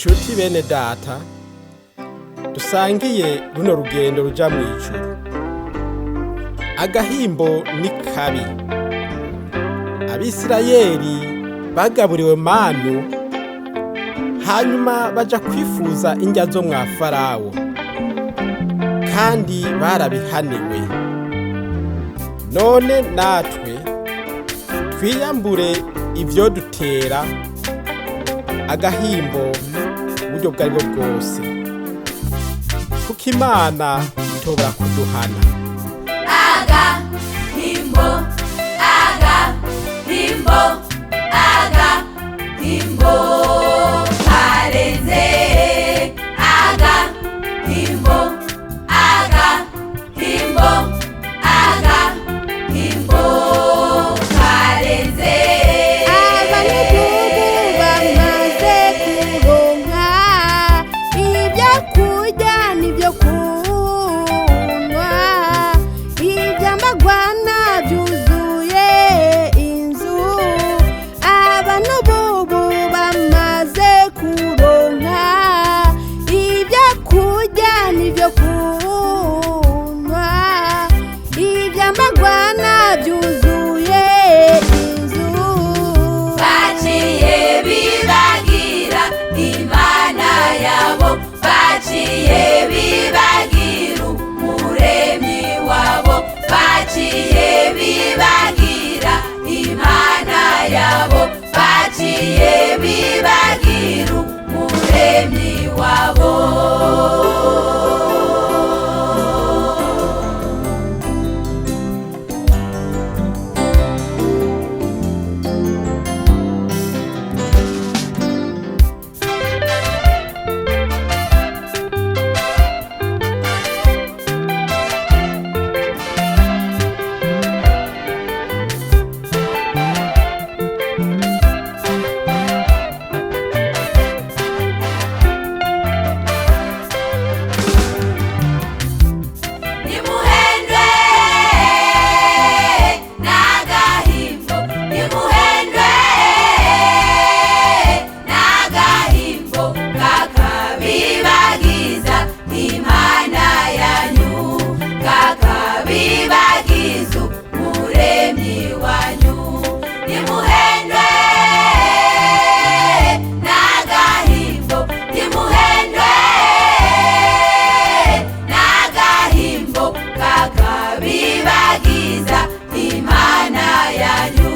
Nshuti bene data, dusangiye runo rugendo ruja mw'ijuru. Agahimbo ni kabi. Abisirayeli bagaburiwe manu, hanyuma baja kwifuza indya zo mwa Farawo, kandi barabihaniwe. None natwe twiyambure ivyo dutera agahimbo uburyo bwari bwo bwose, kuko Imana itobora kuduhana. Agahimbo, agahimbo, agahimbo karenze. Agahimbo, agahimbo, agahimbo karenze. Abanyagihugu bamaze kuronka ibyo kurya n'ibyo kunywa, ivyambarwa vyuzuye inzu. Abantu bubu bamaze kuronka ibyo kurya n'ibyo kunywa, ivyambarwa vyuzuye inzu. Baciye bibagira Imana yabo, baciye bibagira umuremyi wabo, baciye bibagira Imana yabo, baciye bibagira umuremyi wabo. Nimuhendwe n'agahimbo, nimuhendwe n'agahimbo kakabibagiza Imana yanyu, kakabibagiza umuremyi wanyu. Nimuhendwe n'agahimbo, nimuhendwe n'agahimbo kakabibagiza Imana yanyu,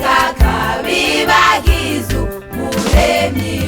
kakabibagiza umuremyi